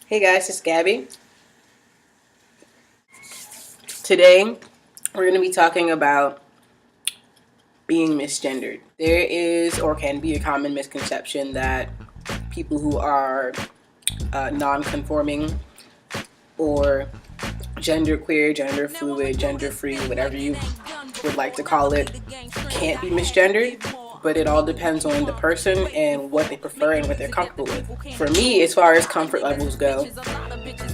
Hey guys, it's Gabby. Today, we're going to be talking about being misgendered. There is or can be a common misconception that people who are non-conforming or genderqueer, gender fluid, gender free, whatever you would like to call it, can't be misgendered. But it all depends on the person and what they prefer and what they're comfortable with. For me, as far as comfort levels go,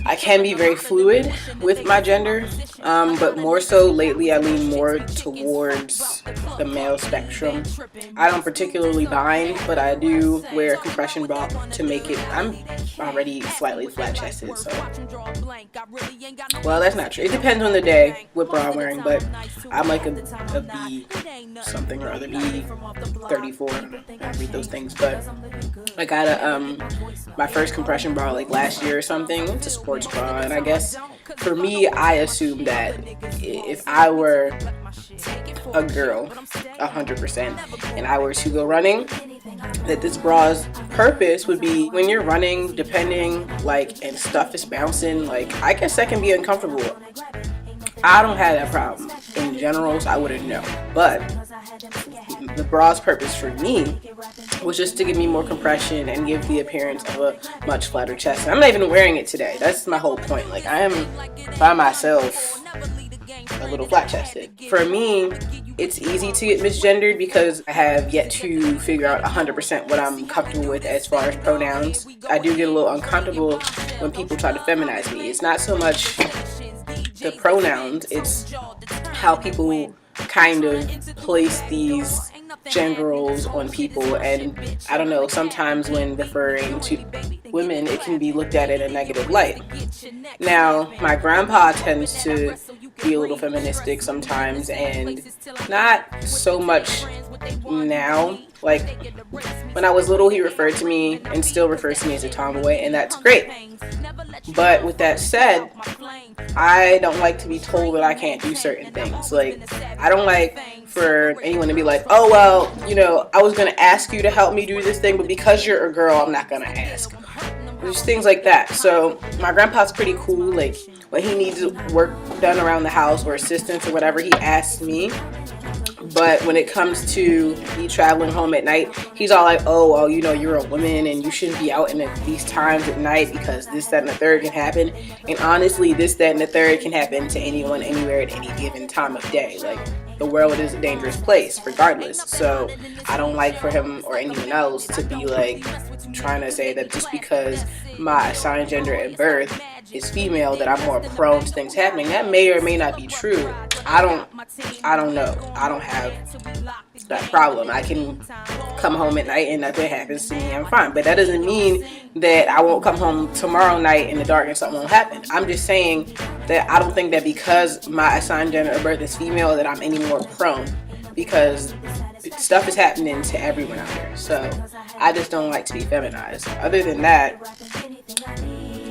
I can be very fluid with my gender, but more so lately I lean more towards the male spectrum. I don't particularly bind, but I do wear a compression bra to make it, I'm already slightly flat chested, so, well, that's not true. It depends on the day what bra I'm wearing, but I'm like a B something or other, B 34, I read those things, but I got my first compression bra like last year or something. It's a sports bra, and I guess for me, I assumed that if I were a girl 100% and I were to go running, that this bra's purpose would be when you're running, depending, like, and stuff is bouncing, like, I guess that can be uncomfortable. I don't have that problem in general, so I wouldn't know, but the bra's purpose for me was just to give me more compression and give the appearance of a much flatter chest. I'm not even wearing it today. That's my whole point. Like, I am by myself a little flat chested. For me, it's easy to get misgendered because I have yet to figure out 100% what I'm comfortable with as far as pronouns. I do get a little uncomfortable when people try to feminize me. It's not so much the pronouns, it's how people kind of place these gender roles on people, and I don't know, sometimes when referring to women it can be looked at in a negative light. Now, my grandpa tends to be a little feministic sometimes, and not so much now. Like, when I was little, he referred to me and still refers to me as a tomboy, and that's great. But with that said, I don't like to be told that I can't do certain things. Like, I don't like for anyone to be like, oh, well, you know, I was going to ask you to help me do this thing, but because you're a girl, I'm not going to ask. There's things like that. So my grandpa's pretty cool. Like, when he needs work done around the house or assistance or whatever, he asks me. But when it comes to me traveling home at night, he's all like, oh, well, you know, you're a woman and you shouldn't be out in these times at night because this, that, and the third can happen. And honestly, this, that, and the third can happen to anyone, anywhere, at any given time of day. Like, the world is a dangerous place regardless. So I don't like for him or anyone else to be like trying to say that just because my assigned gender at birth is female that I'm more prone to things happening. That may or may not be true. I don't know. I don't have that problem. I can come home at night and nothing happens to me. I'm fine. But that doesn't mean that I won't come home tomorrow night in the dark and something won't happen. I'm just saying that I don't think that because my assigned gender at birth is female that I'm any more prone, because stuff is happening to everyone out there. So I just don't like to be feminized. Other than that,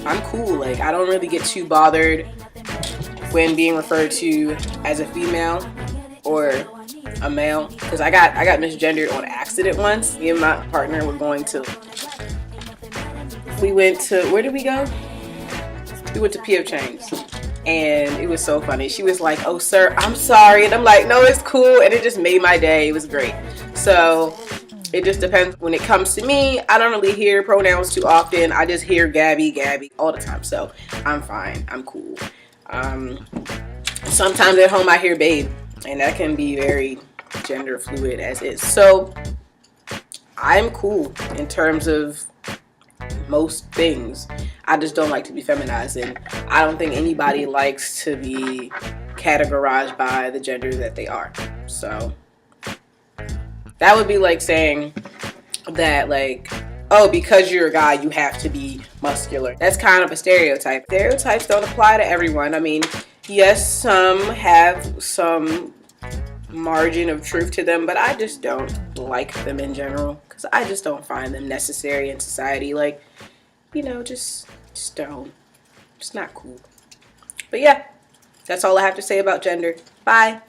I'm cool. Like, I don't really get too bothered when being referred to as a female or a male, because I got misgendered on accident once. Me and my partner were going to, where did we go? We went to P.F. Chang's, and it was so funny. She was like, oh, sir, I'm sorry, and I'm like, no, it's cool, and it just made my day. It was great. So it just depends. When it comes to me, I don't really hear pronouns too often. I just hear Gabby all the time, so I'm fine. I'm cool. Sometimes at home I hear babe, and that can be very gender fluid as is. So I'm cool in terms of most things. I just don't like to be feminized, and I don't think anybody likes to be categorized by the gender that they are. So that would be like saying that, like, oh, because you're a guy, you have to be muscular. That's kind of a stereotype. Stereotypes don't apply to everyone. I mean, yes, some have some margin of truth to them, but I just don't like them in general, because I just don't find them necessary in society. Like, you know, just don't. It's not cool. But yeah, that's all I have to say about gender. Bye.